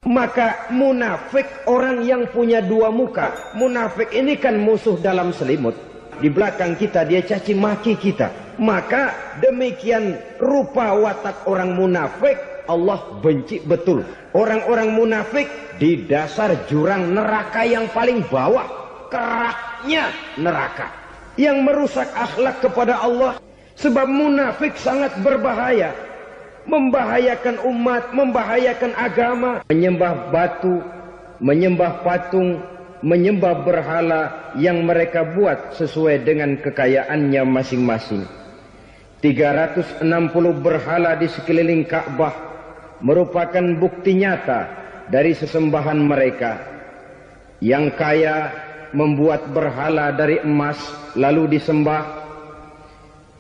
Maka munafik orang yang punya dua muka. Munafik ini kan musuh dalam selimut. Di belakang kita dia caci maki kita. Maka demikian rupa watak orang munafik Allah benci betul. Orang-orang munafik di dasar jurang neraka yang paling bawah. Keraknya neraka. Yang merusak akhlak kepada Allah. Sebab munafik sangat berbahaya. Membahayakan umat, membahayakan agama. Menyembah batu, menyembah patung, menyembah berhala yang mereka buat sesuai dengan kekayaannya masing-masing. 360 berhala di sekeliling Ka'bah merupakan bukti nyata dari sesembahan mereka. Yang kaya membuat berhala dari emas lalu disembah.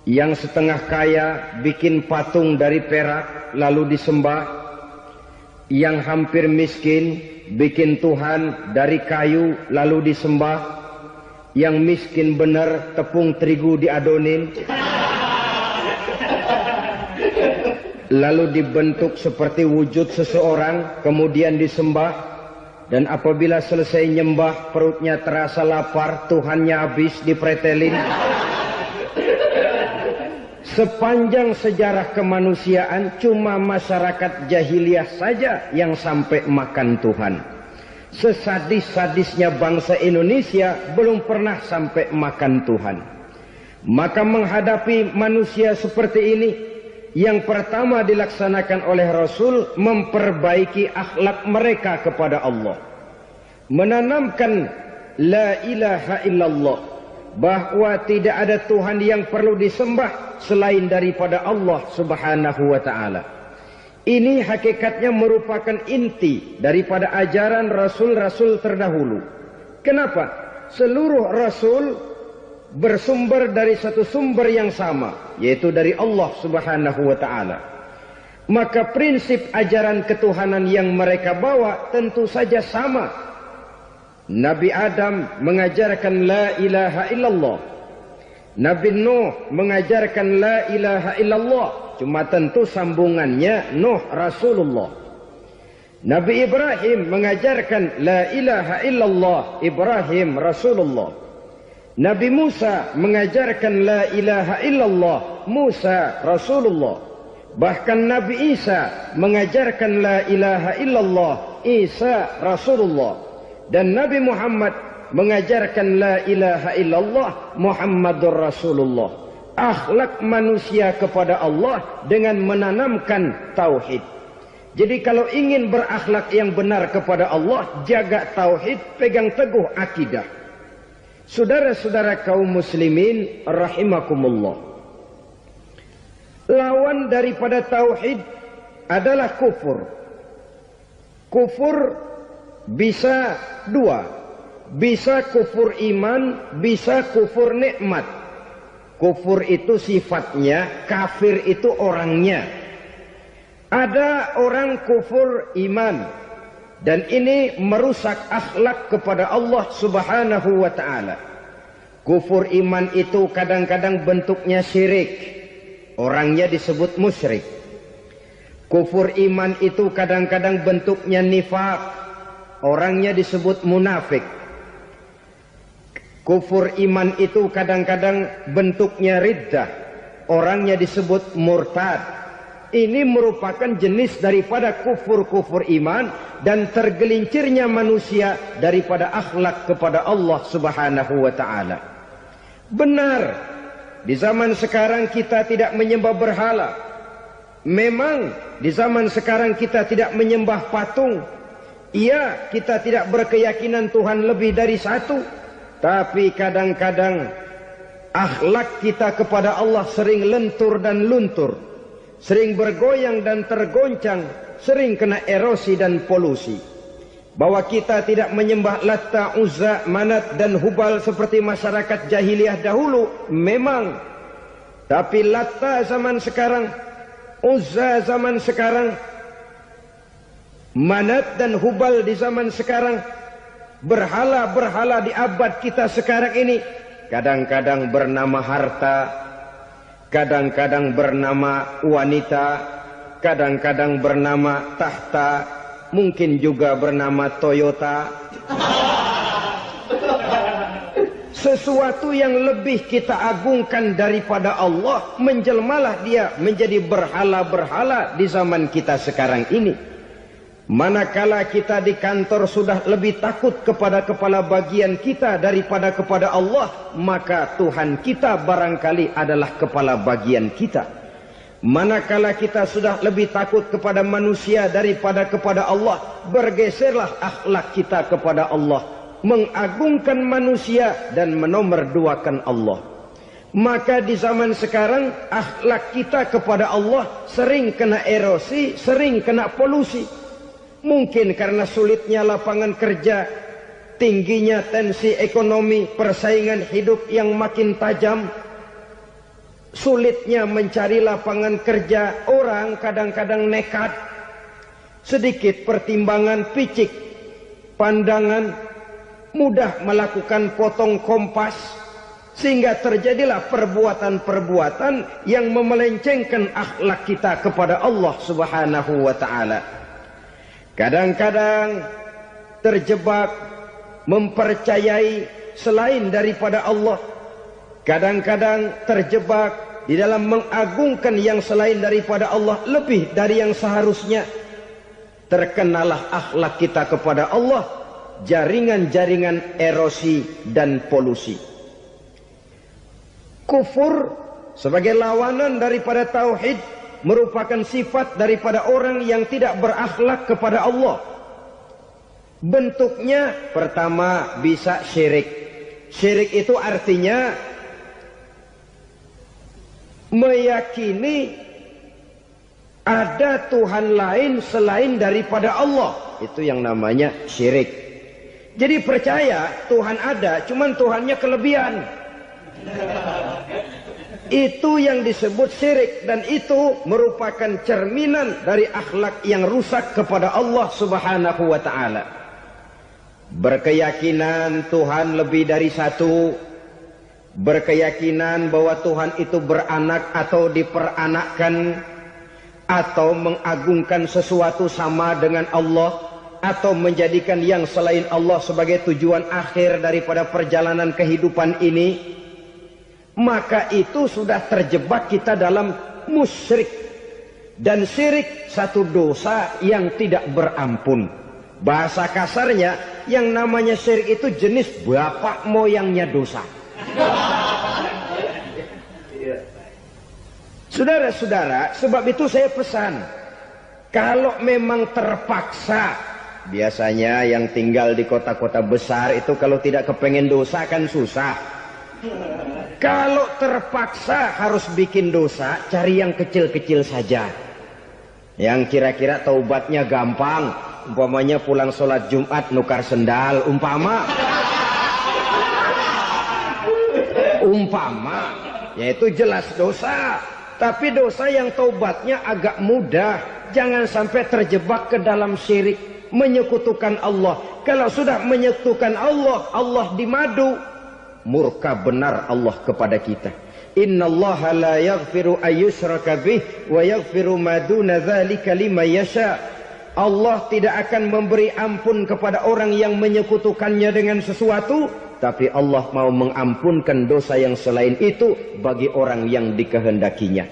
Yang setengah kaya bikin patung dari perak lalu disembah. Yang hampir miskin bikin Tuhan dari kayu lalu disembah. Yang miskin benar tepung terigu diadonin lalu dibentuk seperti wujud seseorang kemudian disembah. Dan apabila selesai nyembah perutnya terasa lapar, Tuhannya habis dipretelin. Sepanjang sejarah kemanusiaan cuma masyarakat jahiliyah saja yang sampai makan Tuhan. Sesadis-sadisnya bangsa Indonesia belum pernah sampai makan Tuhan. Maka menghadapi manusia seperti ini, yang pertama dilaksanakan oleh Rasul memperbaiki akhlak mereka kepada Allah. Menanamkan la ilaha illallah, bahwa tidak ada Tuhan yang perlu disembah selain daripada Allah Subhanahu wa ta'ala. Ini hakikatnya merupakan inti daripada ajaran Rasul-Rasul terdahulu. Kenapa? Seluruh Rasul bersumber dari satu sumber yang sama, yaitu dari Allah Subhanahu wa ta'ala. Maka prinsip ajaran ketuhanan yang mereka bawa tentu saja sama. Nabi Adam mengajarkan la ilaha illallah. Nabi Nuh mengajarkan la ilaha illallah. Cuma tentu sambungannya Nuh Rasulullah. Nabi Ibrahim mengajarkan la ilaha illallah. Ibrahim Rasulullah. Nabi Musa mengajarkan la ilaha illallah. Musa Rasulullah. Bahkan Nabi Isa mengajarkan la ilaha illallah. Isa Rasulullah. Dan Nabi Muhammad mengajarkan la ilaha illallah Muhammadur Rasulullah. Akhlak manusia kepada Allah dengan menanamkan tauhid. Jadi kalau ingin berakhlak yang benar kepada Allah, jaga tauhid, pegang teguh akidah. Saudara-saudara kaum muslimin rahimakumullah. Lawan daripada tauhid adalah kufur. Kufur bisa dua. Bisa kufur iman, bisa kufur nikmat. Kufur itu sifatnya, kafir itu orangnya. Ada orang kufur iman, dan ini merusak akhlak kepada Allah Subhanahu wa ta'ala. Kufur iman itu kadang-kadang bentuknya syirik, orangnya disebut musyrik. Kufur iman itu kadang-kadang bentuknya nifaq, orangnya disebut munafik. Kufur iman itu kadang-kadang bentuknya riddah, orangnya disebut murtad. Ini merupakan jenis daripada kufur-kufur iman dan tergelincirnya manusia daripada akhlak kepada Allah Subhanahu wa ta'ala. Benar, di zaman sekarang kita tidak menyembah berhala. Memang di zaman sekarang kita tidak menyembah patung. Iya, kita tidak berkeyakinan Tuhan lebih dari satu. Tapi kadang-kadang akhlak kita kepada Allah sering lentur dan luntur, sering bergoyang dan tergoncang, sering kena erosi dan polusi. Bahwa kita tidak menyembah Latta, Uzza, Manat dan Hubal seperti masyarakat jahiliyah dahulu, memang. Tapi Latta zaman sekarang, Uzza zaman sekarang, Manat dan Hubal di zaman sekarang, berhala-berhala di abad kita sekarang ini kadang-kadang bernama harta, kadang-kadang bernama wanita, kadang-kadang bernama tahta, mungkin juga bernama Toyota. Sesuatu yang lebih kita agungkan daripada Allah, menjelmalah dia menjadi berhala-berhala di zaman kita sekarang ini. Manakala kita di kantor sudah lebih takut kepada kepala bagian kita daripada kepada Allah, maka Tuhan kita barangkali adalah kepala bagian kita. Manakala kita sudah lebih takut kepada manusia daripada kepada Allah, bergeserlah akhlak kita kepada Allah, mengagungkan manusia dan menomorduakan Allah. Maka di zaman sekarang akhlak kita kepada Allah sering kena erosi, sering kena polusi. Mungkin karena sulitnya lapangan kerja, tingginya tensi ekonomi, persaingan hidup yang makin tajam, sulitnya mencari lapangan kerja, orang kadang-kadang nekat, sedikit pertimbangan, picik pandangan, mudah melakukan potong kompas, sehingga terjadilah perbuatan-perbuatan yang memelencengkan akhlak kita kepada Allah Subhanahu wa ta'ala. Kadang-kadang terjebak mempercayai selain daripada Allah. Kadang-kadang terjebak di dalam mengagungkan yang selain daripada Allah lebih dari yang seharusnya. Terkenalah akhlak kita kepada Allah jaringan-jaringan erosi dan polusi. Kufur sebagai lawanan daripada tauhid merupakan sifat daripada orang yang tidak berakhlak kepada Allah. Bentuknya pertama bisa syirik. Syirik itu artinya meyakini ada Tuhan lain selain daripada Allah. Itu yang namanya syirik. Jadi percaya Tuhan ada, cuman Tuhannya kelebihan. Itu yang disebut syirik, dan itu merupakan cerminan dari akhlak yang rusak kepada Allah Subhanahu wa ta'ala. Berkeyakinan Tuhan lebih dari satu, berkeyakinan bahwa Tuhan itu beranak atau diperanakkan, atau mengagungkan sesuatu sama dengan Allah, atau menjadikan yang selain Allah sebagai tujuan akhir daripada perjalanan kehidupan ini, maka itu sudah terjebak kita dalam musyrik. Dan syirik satu dosa yang tidak berampun. Bahasa kasarnya, yang namanya syirik itu jenis bapak moyangnya dosa. Saudara-saudara, sebab itu saya pesan, kalau memang terpaksa, biasanya yang tinggal di kota-kota besar itu kalau tidak kepengen dosa kan susah. Kalau terpaksa harus bikin dosa, cari yang kecil-kecil saja, yang kira-kira taubatnya gampang. Umpamanya pulang sholat Jumat nukar sendal, umpama, yaitu jelas dosa. Tapi dosa yang taubatnya agak mudah. Jangan sampai terjebak ke dalam syirik, menyekutukan Allah. Kalau sudah menyekutukan Allah, Allah dimadu, murka benar Allah kepada kita. Innallaha la yaghfiru ayyushraka bih wa yaghfiru ma duna dzalika liman yasha. Allah tidak akan memberi ampun kepada orang yang menyekutukannya dengan sesuatu, tapi Allah mau mengampunkan dosa yang selain itu bagi orang yang dikehendakinya.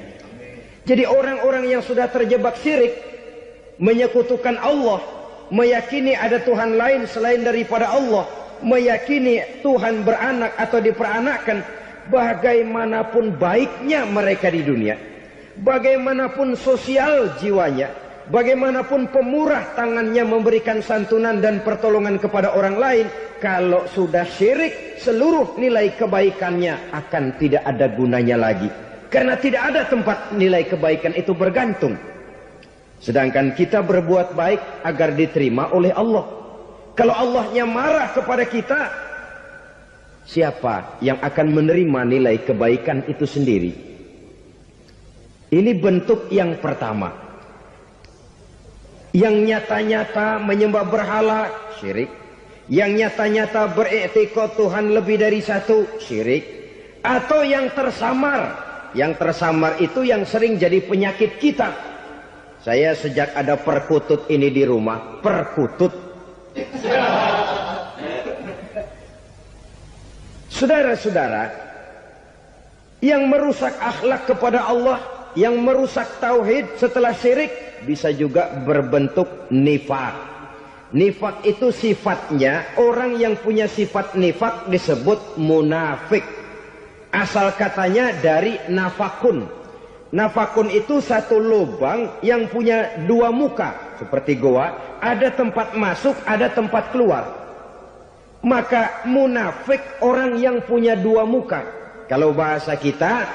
Jadi orang-orang yang sudah terjebak syirik, menyekutukan Allah, meyakini ada Tuhan lain selain daripada Allah, meyakini Tuhan beranak atau diperanakkan, bagaimanapun baiknya mereka di dunia, bagaimanapun sosial jiwanya, bagaimanapun pemurah tangannya memberikan santunan dan pertolongan kepada orang lain, kalau sudah syirik, seluruh nilai kebaikannya akan tidak ada gunanya lagi. Karena tidak ada tempat nilai kebaikan itu bergantung. Sedangkan kita berbuat baik agar diterima oleh Allah. Kalau Allahnya marah kepada kita, siapa yang akan menerima nilai kebaikan itu sendiri? Ini bentuk yang pertama. Yang nyata-nyata menyembah berhala, syirik. Yang nyata-nyata beriktikad Tuhan lebih dari satu, syirik. Atau yang tersamar. Yang tersamar itu yang sering jadi penyakit kita. Saya sejak ada perkutut ini di rumah, perkutut. Saudara-saudara, yang merusak akhlak kepada Allah, yang merusak tauhid setelah syirik, bisa juga berbentuk nifak. Nifak itu sifatnya, orang yang punya sifat nifak disebut munafik. Asal katanya dari nafakun. Nafakun itu satu lubang yang punya dua muka, seperti goa, ada tempat masuk, ada tempat keluar. Maka munafik orang yang punya dua muka. Kalau bahasa kita,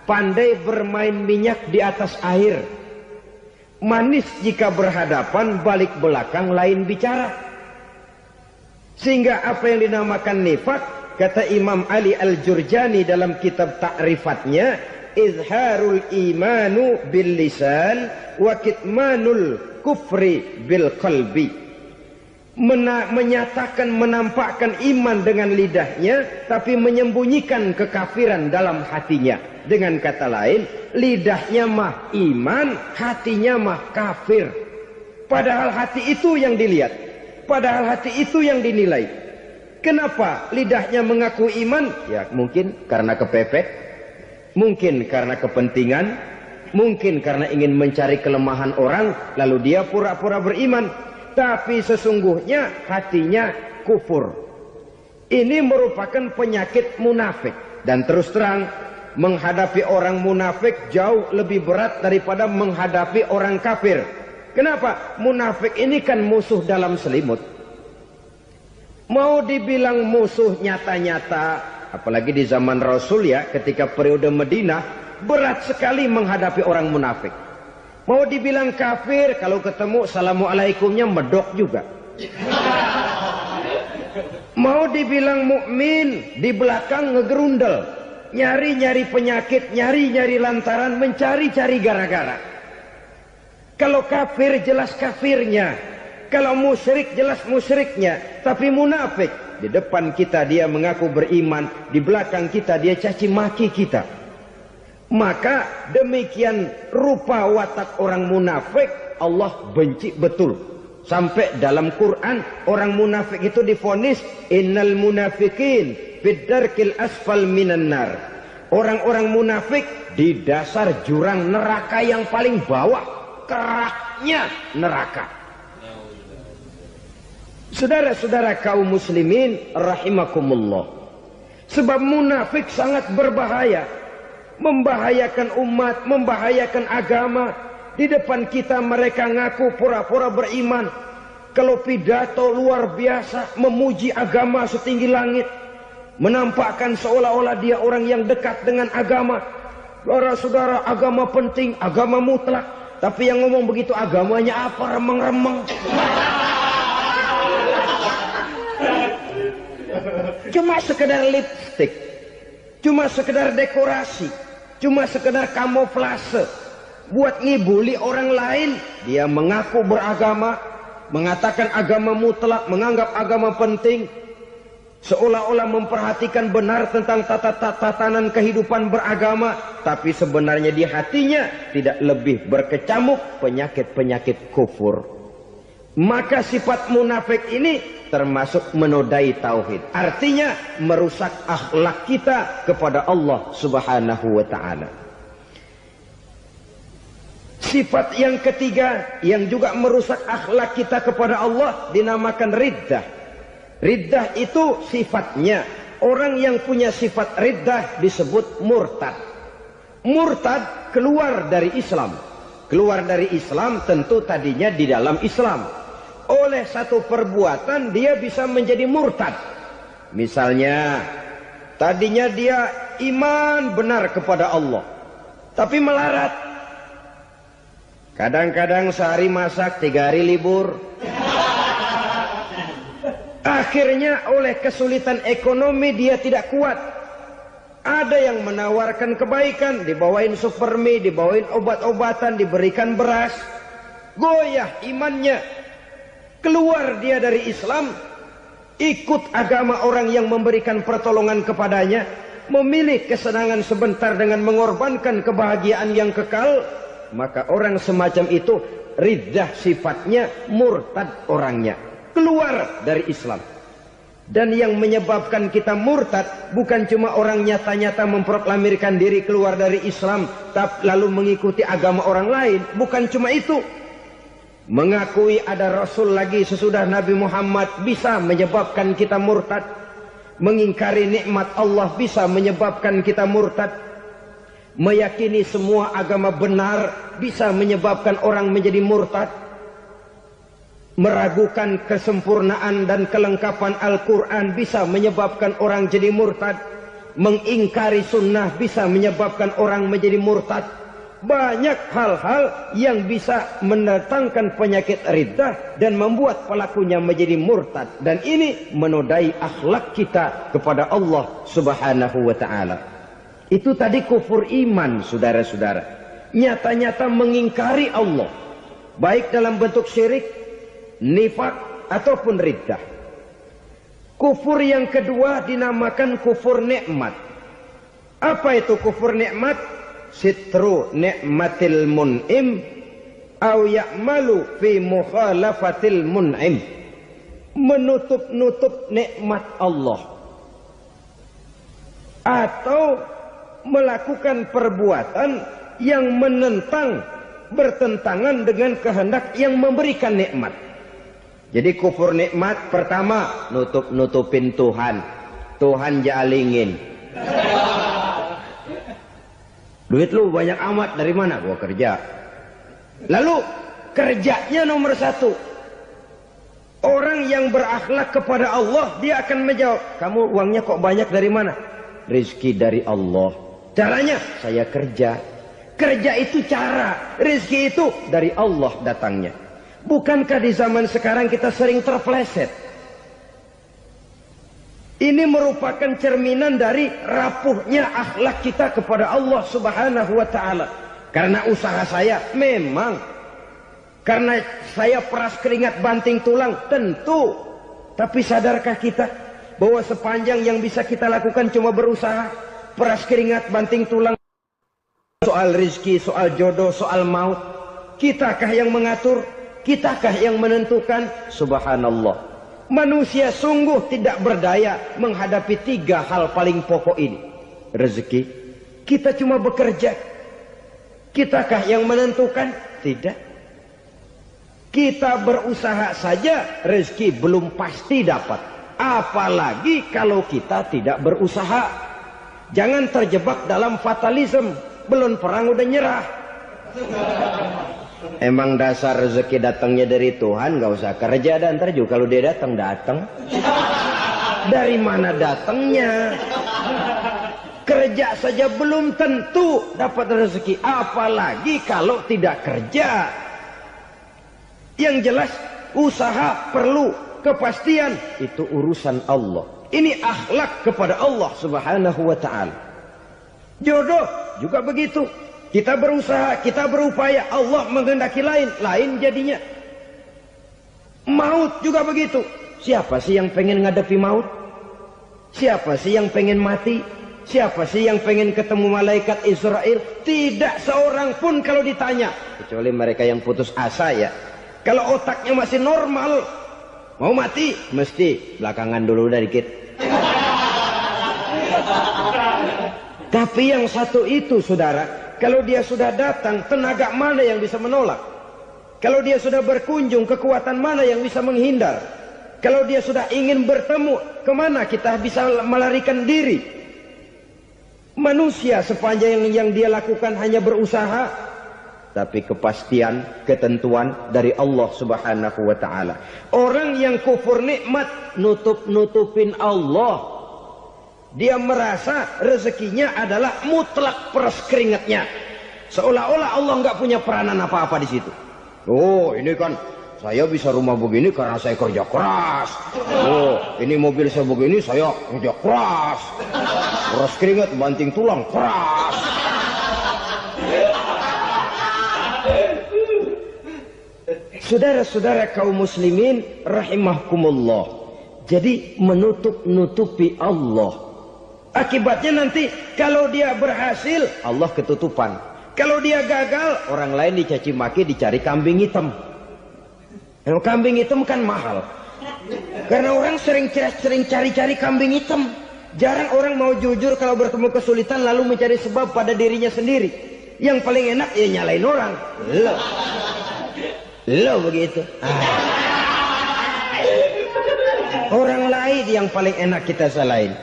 pandai bermain minyak di atas air. Manis jika berhadapan, balik belakang lain bicara. Sehingga apa yang dinamakan nifak, kata Imam Ali Al-Jurjani dalam kitab ta'rifatnya, izharul imanu bil lisan wa kitmanul kufri bil qalbi. Menyatakan, menampakkan iman dengan lidahnya, tapi menyembunyikan kekafiran dalam hatinya. Dengan kata lain, lidahnya mah iman, hatinya mah kafir. Padahal hati itu yang dilihat, padahal hati itu yang dinilai. Kenapa lidahnya mengaku iman? Ya mungkin karena kepepet, mungkin karena kepentingan, mungkin karena ingin mencari kelemahan orang, lalu dia pura-pura beriman. Tapi sesungguhnya hatinya kufur. Ini merupakan penyakit munafik. Dan terus terang, menghadapi orang munafik jauh lebih berat daripada menghadapi orang kafir. Kenapa? Munafik ini kan musuh dalam selimut. Mau dibilang musuh nyata-nyata, apalagi di zaman Rasul ya, ketika periode Madinah, berat sekali menghadapi orang munafik. Mau dibilang kafir, kalau ketemu assalamualaikumnya medok juga. Mau dibilang mukmin, di belakang ngegerundel, nyari-nyari penyakit, nyari-nyari lantaran, mencari-cari gara-gara. Kalau kafir jelas kafirnya, kalau musyrik jelas musyriknya. Tapi munafik, di depan kita dia mengaku beriman, di belakang kita dia caci maki kita. Maka demikian rupa watak orang munafik, Allah benci betul. Sampai dalam Quran orang munafik itu divonis innal munafikin fid darkil asfal minan nar. Orang-orang munafik di dasar jurang neraka yang paling bawah, keraknya neraka. Saudara-saudara kaum muslimin rahimakumullah. Sebab munafik sangat berbahaya. Membahayakan umat, membahayakan agama. Di depan kita mereka ngaku pura-pura beriman. Kalau pidato luar biasa, memuji agama setinggi langit, menampakkan seolah-olah dia orang yang dekat dengan agama. Saudara-saudara, agama penting, agama mutlak. Tapi yang ngomong begitu agamanya apa? Remeng-remeng. Cuma sekedar lipstick, cuma sekedar dekorasi, cuma sekedar kamuflase buat ngibuli orang lain. Dia mengaku beragama, mengatakan agama mutlak, menganggap agama penting, seolah-olah memperhatikan benar tentang tatanan kehidupan beragama, tapi sebenarnya di hatinya tidak lebih berkecamuk penyakit-penyakit kufur. Maka sifat munafik ini termasuk menodai tauhid. Artinya merusak akhlak kita kepada Allah Subhanahu wa ta'ala. Sifat yang ketiga yang juga merusak akhlak kita kepada Allah dinamakan riddah. Riddah itu sifatnya, orang yang punya sifat riddah disebut murtad. Murtad keluar dari Islam. Keluar dari Islam tentu tadinya di dalam Islam. Oleh satu perbuatan dia bisa menjadi murtad. Misalnya, tadinya dia iman benar kepada Allah, tapi melarat. Kadang-kadang sehari masak, 3 hari libur. Akhirnya oleh kesulitan ekonomi dia tidak kuat. Ada yang menawarkan kebaikan, dibawain supermi, dibawain obat-obatan, diberikan beras. Goyah imannya. Keluar dia dari Islam, ikut agama orang yang memberikan pertolongan kepadanya, memilih kesenangan sebentar dengan mengorbankan kebahagiaan yang kekal. maka orang semacam itu riddah sifatnya, murtad orangnya, keluar dari Islam. Dan yang menyebabkan kita murtad bukan cuma orang nyata-nyata memproklamirkan diri keluar dari Islam lalu mengikuti agama orang lain, bukan cuma itu. Mengakui ada Rasul lagi sesudah Nabi Muhammad bisa menyebabkan kita murtad. Mengingkari nikmat Allah bisa menyebabkan kita murtad. Meyakini semua agama benar bisa menyebabkan orang menjadi murtad. Meragukan kesempurnaan dan kelengkapan Al-Quran bisa menyebabkan orang jadi murtad. Mengingkari sunnah bisa menyebabkan orang menjadi murtad. Banyak hal-hal yang bisa mendatangkan penyakit riddah dan membuat pelakunya menjadi murtad. Dan ini menodai akhlak kita kepada Allah Subhanahu wa ta'ala. Itu tadi kufur iman, saudara-saudara. Nyata-nyata mengingkari Allah, baik dalam bentuk syirik, nifak, ataupun riddah. Kufur yang kedua dinamakan kufur nikmat. Apa itu kufur nikmat? Sitru nikmatil mun'im au ya'malu fi mukhalafatil mun'im. Menutup-nutup nikmat Allah, atau melakukan perbuatan yang menentang, bertentangan dengan kehendak yang memberikan nikmat. Jadi kufur nikmat pertama, nutup-nutupin Tuhan. Tuhan jalingin. Duit lu banyak amat, dari mana? Gua kerja. Lalu kerjanya nomor satu. Orang yang berakhlak kepada Allah, dia akan menjawab, kamu uangnya kok banyak, dari mana? Rizki dari Allah. Caranya, saya kerja. Kerja itu cara, rizki itu dari Allah datangnya. Bukankah di zaman sekarang kita sering terpleset? Ini merupakan cerminan dari rapuhnya akhlak kita kepada Allah Subhanahu wa ta'ala. Karena usaha saya memang, karena saya peras keringat banting tulang, tentu. Tapi sadarkah kita bahwa sepanjang yang bisa kita lakukan cuma berusaha, peras keringat banting tulang? Soal rizki, soal jodoh, soal maut, kitakah yang mengatur? Kitakah yang menentukan? Subhanallah. Manusia sungguh tidak berdaya menghadapi tiga hal paling pokok ini. Rezeki, kita cuma bekerja. Kitakah yang menentukan? Tidak. Kita berusaha saja, rezeki belum pasti dapat. Apalagi kalau kita tidak berusaha. Jangan terjebak dalam fatalisme. Belum perang udah nyerah. Emang dasar rezeki datangnya dari Tuhan, gak usah kerja, dan ntar juga kalau dia datang. Dari mana datangnya? Kerja saja belum tentu dapat rezeki, apalagi kalau tidak kerja. Yang jelas usaha perlu kepastian, itu urusan Allah. Ini akhlak kepada Allah Subhanahu wa ta'ala. Jodoh juga begitu. Kita berusaha, kita berupaya, Allah menghendaki lain jadinya. Maut juga begitu. Siapa sih yang pengen ngadepi maut? Siapa sih yang pengen mati? Siapa sih yang pengen ketemu malaikat Israel? Tidak seorang pun kalau ditanya. Kecuali mereka yang putus asa ya. Kalau otaknya masih normal, mau mati, mesti belakangan dulu udah dikit. Tapi yang satu itu, saudara, kalau dia sudah datang, tenaga mana yang bisa menolak? Kalau dia sudah berkunjung, kekuatan mana yang bisa menghindar? Kalau dia sudah ingin bertemu, kemana kita bisa melarikan diri? Manusia sepanjang yang dia lakukan hanya berusaha, tapi kepastian, ketentuan dari Allah Subhanahu wa ta'ala. Orang yang kufur nikmat, nutup-nutupin Allah. Dia merasa rezekinya adalah mutlak peras keringatnya. Seolah-olah Allah nggak punya peranan apa-apa di situ. Oh, ini kan saya bisa rumah begini karena saya kerja keras. Oh, ini mobil saya begini, saya kerja keras. Peras keringat, banting tulang, keras. Saudara-saudara kaum muslimin rahimahkumullah. Jadi menutup-nutupi Allah. Akibatnya nanti kalau dia berhasil, Allah ketutupan. Kalau dia gagal, orang lain dicaci maki, dicari kambing hitam. Kambing hitam kan mahal. Karena orang sering cari-cari kambing hitam. Jarang orang mau jujur kalau bertemu kesulitan lalu mencari sebab pada dirinya sendiri. Yang paling enak ya nyalain orang. Lo begitu. Orang lain yang paling enak kita salahin.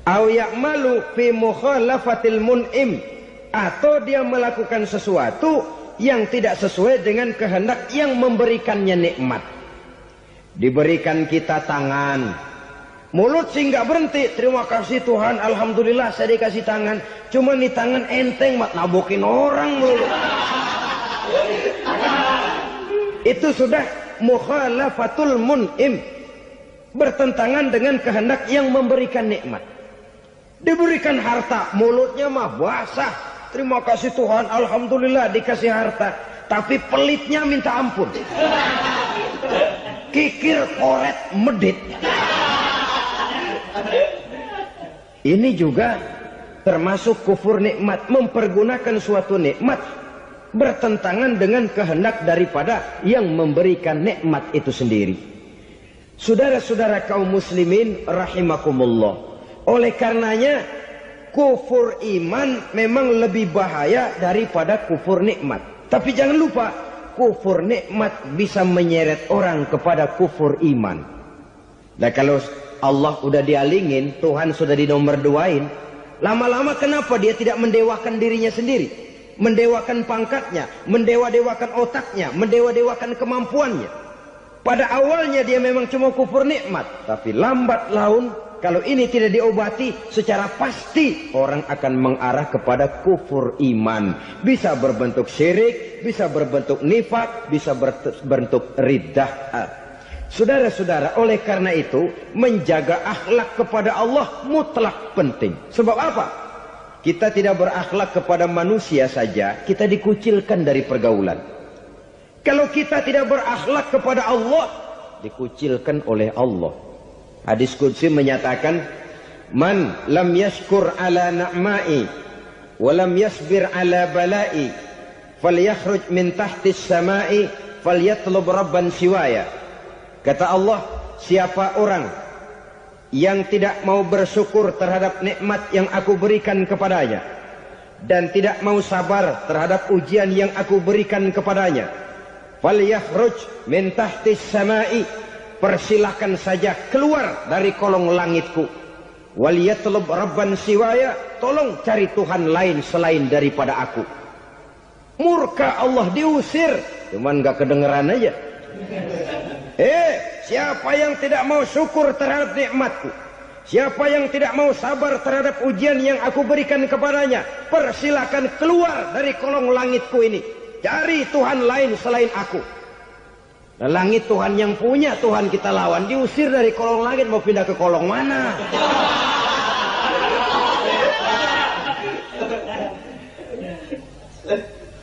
Au ya'malu fi mukhalafatil mun'im, atau dia melakukan sesuatu yang tidak sesuai dengan kehendak yang memberikannya nikmat. Diberikan kita tangan, mulut sih nggak berhenti. Terima kasih Tuhan, alhamdulillah saya dikasih tangan. Cuma nih tangan enteng mat nabokin orang mulu. Itu sudah mukhalafatul mun'im, bertentangan dengan kehendak yang memberikan nikmat. Diberikan harta, mulutnya mah basah. Terima kasih Tuhan, alhamdulillah dikasih harta. Tapi pelitnya minta ampun. Kikir, koret, medit. Ini juga termasuk kufur nikmat, mempergunakan suatu nikmat bertentangan dengan kehendak daripada yang memberikan nikmat itu sendiri. Saudara-saudara kaum muslimin rahimakumullah. Oleh karenanya kufur iman memang lebih bahaya daripada kufur nikmat. Tapi jangan lupa, kufur nikmat bisa menyeret orang kepada kufur iman. Dan kalau Allah udah dialingin, Tuhan sudah dinomor duain, lama-lama kenapa dia tidak mendewakan dirinya sendiri? Mendewakan pangkatnya, mendewa-dewakan otaknya, mendewa-dewakan kemampuannya. Pada awalnya dia memang cuma kufur nikmat, tapi lambat laun kalau ini tidak diobati, secara pasti orang akan mengarah kepada kufur iman. Bisa berbentuk syirik, bisa berbentuk nifak, bisa berbentuk riddah. Saudara-saudara, oleh karena itu menjaga akhlak kepada Allah mutlak penting. Sebab apa? Kita tidak berakhlak kepada manusia saja, kita dikucilkan dari pergaulan. Kalau kita tidak berakhlak kepada Allah, dikucilkan oleh Allah. Hadis qudsi menyatakan, man lam yashkur ala na'ma'i wa lam yasbir ala bala'i falyakhruj min tahtis sama'i falyatlub rabban siwaya. Kata Allah, siapa orang yang tidak mau bersyukur terhadap nikmat yang aku berikan kepadanya dan tidak mau sabar terhadap ujian yang aku berikan kepadanya, falyakhruj min tahtis sama'i, persilahkan saja keluar dari kolong langitku. Waliyatlub rabban siwaya, tolong cari Tuhan lain selain daripada aku. Murka Allah, diusir, cuman gak kedengeran aja. Siapa yang tidak mau syukur terhadap nikmatku, siapa yang tidak mau sabar terhadap ujian yang aku berikan kepadanya, persilahkan keluar dari kolong langitku ini, cari Tuhan lain selain aku. Langit Tuhan yang punya, Tuhan kita lawan, diusir dari kolong langit, mau pindah ke kolong mana?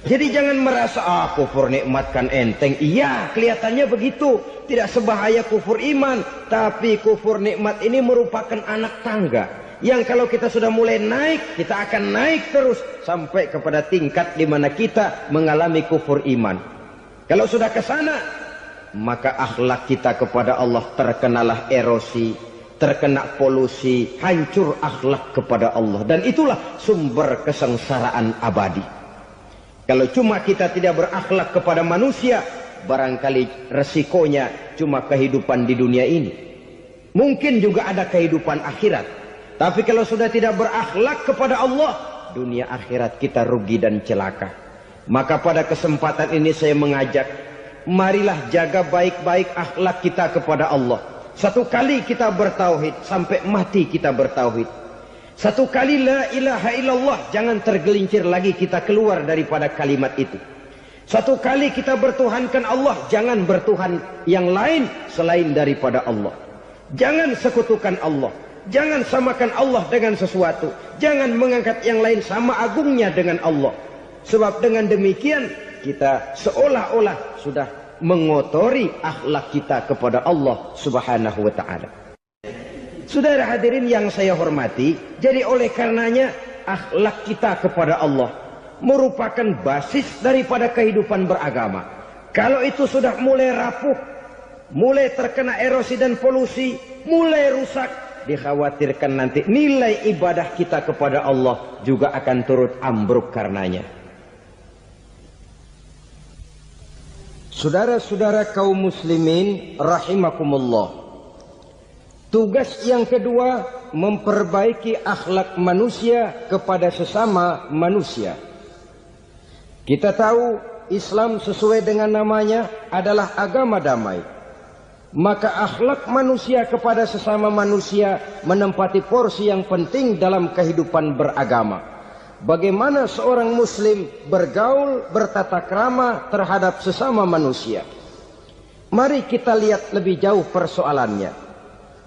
Jadi jangan merasa kufur nikmat kan enteng. Iya, kelihatannya begitu, tidak sebahaya kufur iman. Tapi kufur nikmat ini merupakan anak tangga yang kalau kita sudah mulai naik, kita akan naik terus sampai kepada tingkat di mana kita mengalami kufur iman. Kalau sudah ke sana, maka akhlak kita kepada Allah terkenalah erosi, terkena polusi, hancur akhlak kepada Allah. Dan itulah sumber kesengsaraan abadi. Kalau cuma kita tidak berakhlak kepada manusia, barangkali resikonya cuma kehidupan di dunia ini. Mungkin juga ada kehidupan akhirat. Tapi kalau sudah tidak berakhlak kepada Allah, dunia akhirat kita rugi dan celaka. Maka pada kesempatan ini saya mengajak, marilah jaga baik-baik akhlak kita kepada Allah. Satu kali kita bertauhid, sampai mati kita bertauhid. Satu kali la ilaha illallah, jangan tergelincir lagi kita keluar daripada kalimat itu. Satu kali kita bertuhankan Allah, jangan bertuhan yang lain selain daripada Allah. Jangan sekutukan Allah, jangan samakan Allah dengan sesuatu, jangan mengangkat yang lain sama agungnya dengan Allah. Sebab dengan demikian kita seolah-olah sudah mengotori akhlak kita kepada Allah Subhanahu wa ta'ala. Saudara hadirin yang saya hormati, jadi oleh karenanya akhlak kita kepada Allah merupakan basis daripada kehidupan beragama. Kalau itu sudah mulai rapuh, mulai terkena erosi dan polusi, mulai rusak, dikhawatirkan nanti nilai ibadah kita kepada Allah juga akan turut ambruk karenanya. Saudara-saudara kaum muslimin rahimakumullah, tugas yang kedua, memperbaiki akhlak manusia kepada sesama manusia. Kita tahu Islam sesuai dengan namanya adalah agama damai. Maka akhlak manusia kepada sesama manusia menempati porsi yang penting dalam kehidupan beragama. Bagaimana seorang muslim bergaul, bertata krama terhadap sesama manusia. Mari kita lihat lebih jauh persoalannya.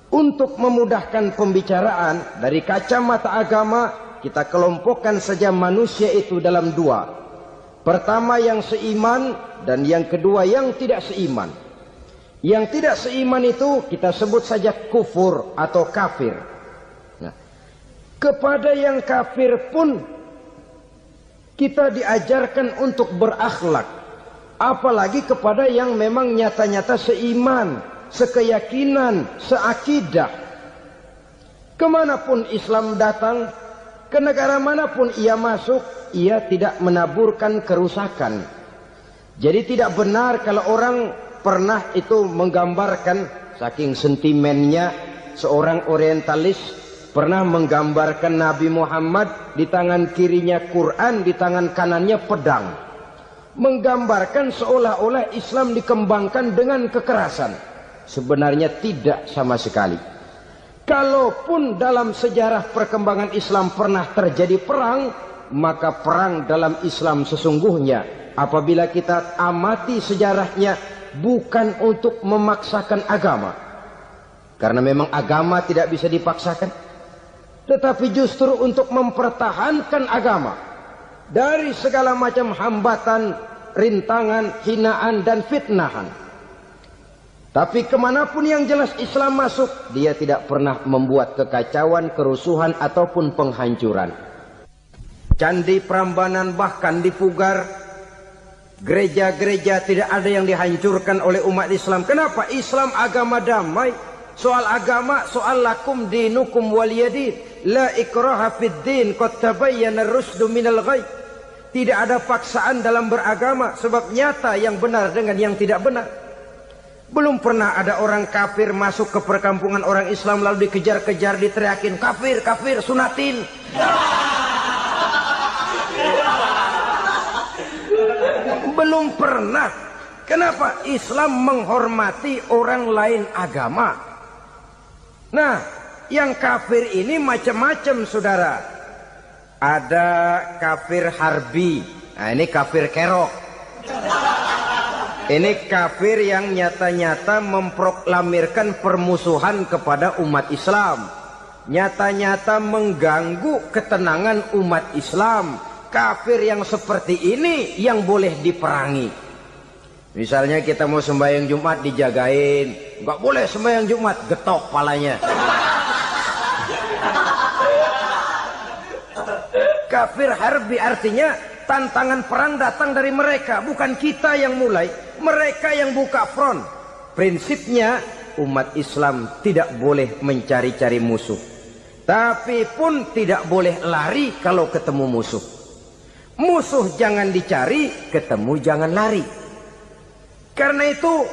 Untuk memudahkan pembicaraan dari kacamata agama, kita kelompokkan saja manusia itu dalam dua. Pertama yang seiman dan yang kedua yang tidak seiman. Yang tidak seiman itu kita sebut saja kufur atau kafir. Nah, kepada yang kafir pun kita diajarkan untuk berakhlak. Apalagi kepada yang memang nyata-nyata seiman, sekeyakinan, seakidah. Kemanapun Islam datang, ke negara manapun ia masuk, ia tidak menaburkan kerusakan. Jadi tidak benar kalau orang pernah itu menggambarkan, saking sentimennya, seorang orientalis pernah menggambarkan Nabi Muhammad di tangan kirinya Quran, di tangan kanannya pedang. Menggambarkan seolah-olah Islam dikembangkan dengan kekerasan. Sebenarnya tidak sama sekali. Kalaupun dalam sejarah perkembangan Islam pernah terjadi perang, maka perang dalam Islam sesungguhnya, apabila kita amati sejarahnya, bukan untuk memaksakan agama. Karena memang agama tidak bisa dipaksakan. Tetapi justru untuk mempertahankan agama dari segala macam hambatan, rintangan, hinaan dan fitnahan. Tapi kemanapun yang jelas Islam masuk, dia tidak pernah membuat kekacauan, kerusuhan ataupun penghancuran. Candi Prambanan bahkan dipugar, gereja-gereja tidak ada yang dihancurkan oleh umat Islam. Kenapa? Islam agama damai. Soal agama, soal lakum dinukum waliyadin, la ikraha fid din, qad tabayyana ar-rusdu minal ghayy. Tidak ada paksaan dalam beragama, sebab nyata yang benar dengan yang tidak benar. Belum pernah ada orang kafir masuk ke perkampungan orang Islam lalu dikejar-kejar, diteriakin kafir, kafir, sunatin. Belum pernah. Kenapa? Islam menghormati orang lain agama. Nah, yang kafir ini macam-macam, saudara. Ada kafir harbi. Nah, ini kafir kerok. Ini kafir yang nyata-nyata memproklamirkan permusuhan kepada umat Islam. Nyata-nyata mengganggu ketenangan umat Islam. Kafir yang seperti ini yang boleh diperangi. Misalnya kita mau sembahyang Jumat dijagain, nggak boleh sembahyang Jumat, getok palanya. Kafir harbi artinya tantangan perang datang dari mereka, bukan kita yang mulai, mereka yang buka front. Prinsipnya umat Islam tidak boleh mencari-cari musuh, tapi pun tidak boleh lari kalau ketemu musuh. Musuh jangan dicari, ketemu jangan lari. Karena itu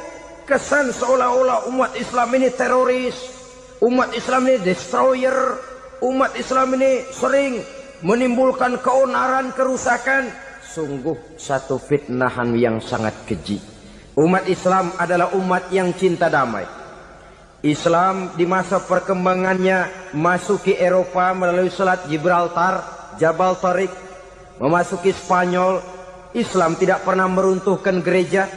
kesan seolah-olah umat Islam ini teroris, umat Islam ini destroyer, umat Islam ini sering menimbulkan keonaran, kerusakan. Sungguh satu fitnahan yang sangat keji. Umat Islam adalah umat yang cinta damai. Islam di masa perkembangannya masuki Eropa melalui Selat Gibraltar, Jabal Tariq, memasuki Spanyol. Islam tidak pernah meruntuhkan gereja.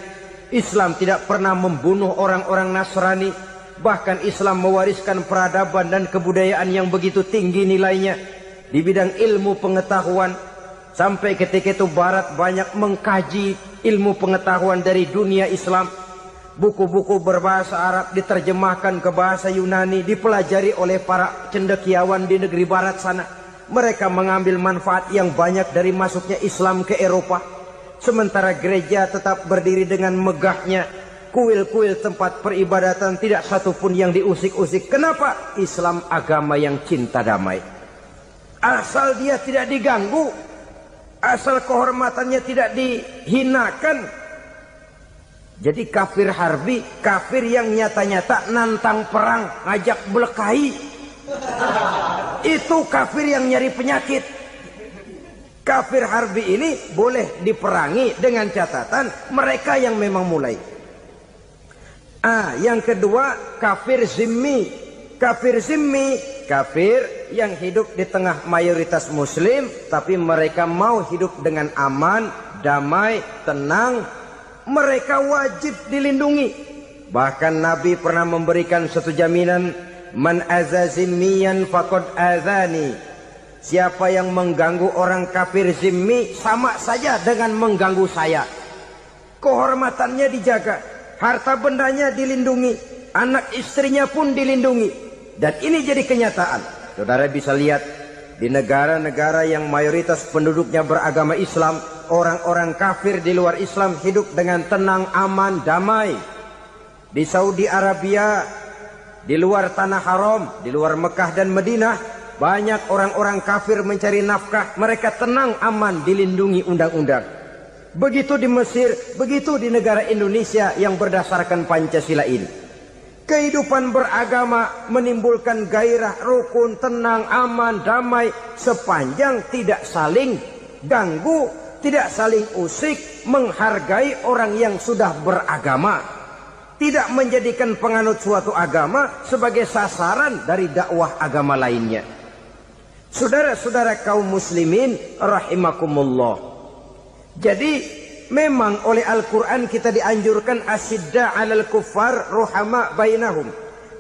Islam tidak pernah membunuh orang-orang Nasrani. Bahkan Islam mewariskan peradaban dan kebudayaan yang begitu tinggi nilainya di bidang ilmu pengetahuan. Sampai ketika itu Barat banyak mengkaji ilmu pengetahuan dari dunia Islam. Buku-buku berbahasa Arab diterjemahkan ke bahasa Yunani, dipelajari oleh para cendekiawan di negeri Barat sana. Mereka mengambil manfaat yang banyak dari masuknya Islam ke Eropa. Sementara gereja tetap berdiri dengan megahnya. Kuil-kuil tempat peribadatan tidak satupun yang diusik-usik. Kenapa? Islam agama yang cinta damai. Asal dia tidak diganggu, asal kehormatannya tidak dihinakan. Jadi kafir harbi, kafir yang nyata-nyata nantang perang, ngajak berkelahi. Itu kafir yang nyari penyakit. Kafir harbi ini boleh diperangi dengan catatan mereka yang memang mulai. Yang kedua, kafir zimmi. Kafir zimmi, kafir yang hidup di tengah mayoritas muslim, tapi mereka mau hidup dengan aman, damai, tenang. Mereka wajib dilindungi. Bahkan Nabi pernah memberikan satu jaminan, man aza zimmiyan faqad azani. Siapa yang mengganggu orang kafir zimmi sama saja dengan mengganggu saya. Kehormatannya dijaga, harta bendanya dilindungi, anak istrinya pun dilindungi. Dan ini jadi kenyataan. Saudara bisa lihat di negara-negara yang mayoritas penduduknya beragama Islam, orang-orang kafir di luar Islam hidup dengan tenang, aman, damai. Di Saudi Arabia, di luar tanah haram, di luar Mekah dan Madinah, banyak orang-orang kafir mencari nafkah. Mereka tenang, aman, dilindungi undang-undang. Begitu di Mesir, begitu di negara Indonesia yang berdasarkan Pancasila ini. Kehidupan beragama menimbulkan gairah, rukun, tenang, aman, damai, sepanjang tidak saling ganggu, tidak saling usik, menghargai orang yang sudah beragama, tidak menjadikan penganut suatu agama sebagai sasaran dari dakwah agama lainnya. Saudara-saudara kaum muslimin rahimakumullah. Jadi memang oleh Al-Quran kita dianjurkan asyidda 'alal kuffar ruhama bainahum.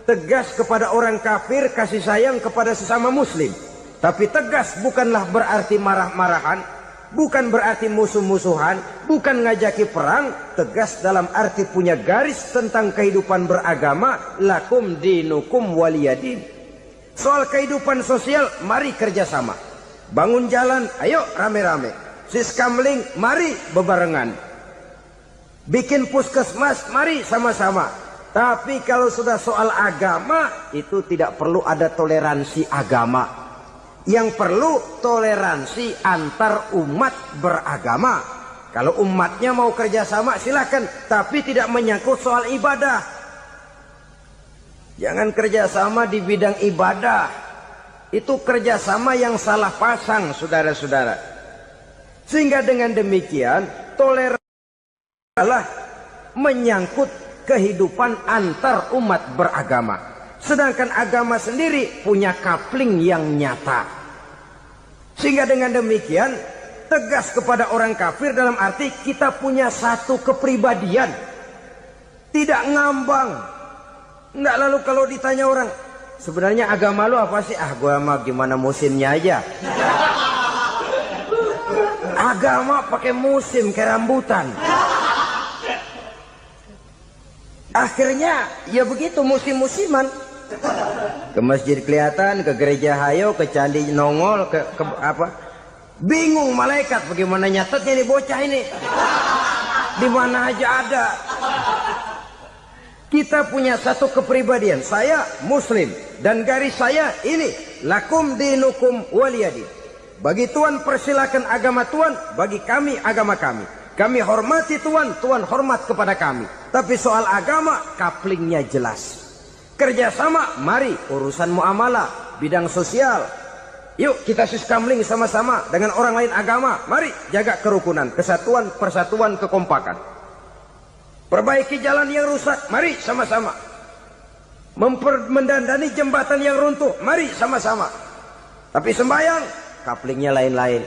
Tegas kepada orang kafir, kasih sayang kepada sesama muslim. Tapi tegas bukanlah berarti marah-marahan, bukan berarti musuh-musuhan, bukan ngajaki perang. Tegas dalam arti punya garis tentang kehidupan beragama, lakum dinukum waliyadin. Soal kehidupan sosial, mari kerjasama. Bangun jalan, ayo rame-rame. Siskamling, mari bebarengan. Bikin puskesmas, mari sama-sama. Tapi kalau sudah soal agama, itu tidak perlu ada toleransi agama. Yang perlu toleransi antar umat beragama. Kalau umatnya mau kerjasama silakan, tapi tidak menyangkut soal ibadah. Jangan kerjasama di bidang ibadah. Itu kerjasama yang salah pasang, saudara-saudara. Sehingga dengan demikian toleransi adalah menyangkut kehidupan antar umat beragama. Sedangkan agama sendiri punya kapling yang nyata. Sehingga dengan demikian tegas kepada orang kafir dalam arti kita punya satu kepribadian. Tidak ngambang. Enggak, lalu kalau ditanya orang, sebenarnya agama lu apa sih? Gua mah gimana musimnya aja. Agama pakai musim kayak rambutan. Akhirnya ya begitu, musim-musiman. Ke masjid kelihatan, ke gereja hayo, ke candi nongol, ke apa? Bingung malaikat bagaimana nyatetnya nih bocah ini. Di mana aja ada. Kita punya satu kepribadian. Saya muslim dan garis saya ini, lakum dinukum waliyadin. Bagi Tuhan persilakan agama Tuhan, bagi kami agama kami. Kami hormati Tuhan, Tuhan hormat kepada kami. Tapi soal agama, kaplingnya jelas. Kerjasama, mari urusan muamalah, bidang sosial. Yuk kita siskamling sama-sama dengan orang lain agama. Mari jaga kerukunan, kesatuan, persatuan, kekompakan. Perbaiki jalan yang rusak, mari sama-sama. Mendandani jembatan yang runtuh, mari sama-sama. Tapi sembahyang, kaplingnya lain-lain.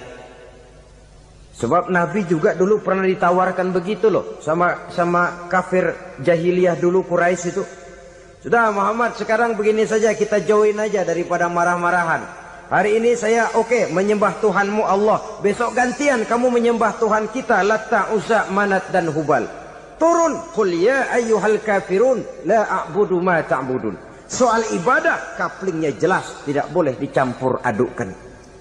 Sebab Nabi juga dulu pernah ditawarkan begitu loh sama kafir jahiliyah dulu, Quraisy itu. Sudah Muhammad, sekarang begini saja, kita join aja daripada marah-marahan. Hari ini saya oke menyembah Tuhanmu Allah, besok gantian kamu menyembah Tuhan kita Latta, Uzza, Manat dan Hubal. Turun, qul ya ayyuhal kafirun la a'budu ma ta'budun. Soal ibadah kaplingnya jelas, tidak boleh dicampur adukkan.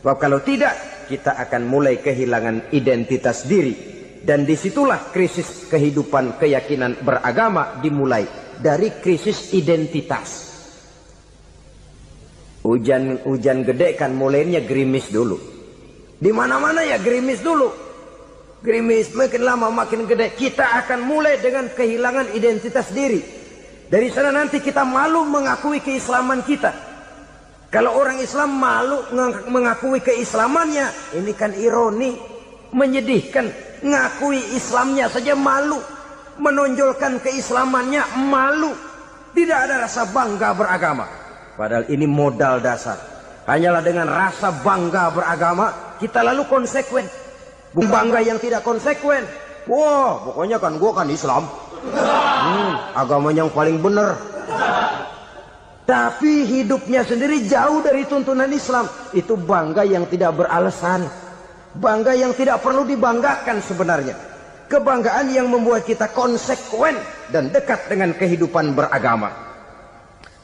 Sebab kalau tidak, kita akan mulai kehilangan identitas diri. Dan disitulah krisis kehidupan keyakinan beragama dimulai. Dari krisis identitas. Hujan gede kan mulainya gerimis dulu. Di mana-mana ya gerimis dulu. Gerimis makin lama makin gede. Kita akan mulai dengan kehilangan identitas diri. Dari sana nanti kita malu mengakui keislaman kita. Kalau orang Islam malu mengakui keislamannya, ini kan ironi, menyedihkan. Ngakui Islamnya saja malu, menonjolkan keislamannya malu. Tidak ada rasa bangga beragama. Padahal ini modal dasar. Hanyalah dengan rasa bangga beragama kita lalu konsekuen. Bukan bangga yang tidak konsekuen. Wah, pokoknya kan gua kan Islam. Agama yang paling benar. Tapi hidupnya sendiri jauh dari tuntunan Islam. Itu bangga yang tidak beralasan. Bangga yang tidak perlu dibanggakan sebenarnya. Kebanggaan yang membuat kita konsekuen dan dekat dengan kehidupan beragama.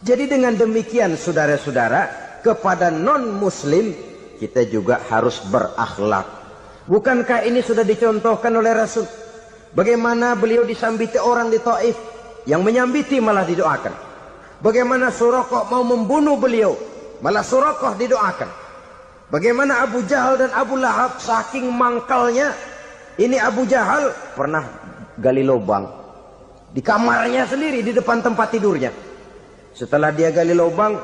Jadi dengan demikian saudara-saudara, kepada non-muslim kita juga harus berakhlak. Bukankah ini sudah dicontohkan oleh Rasul? Bagaimana beliau disambiti orang di Taif, yang menyambiti malah didoakan. Bagaimana Suraqah mau membunuh beliau, malah Suraqah didoakan. Bagaimana Abu Jahal dan Abu Lahab saking mangkalnya. Ini Abu Jahal pernah gali lubang di kamarnya sendiri, di depan tempat tidurnya. Setelah dia gali lubang,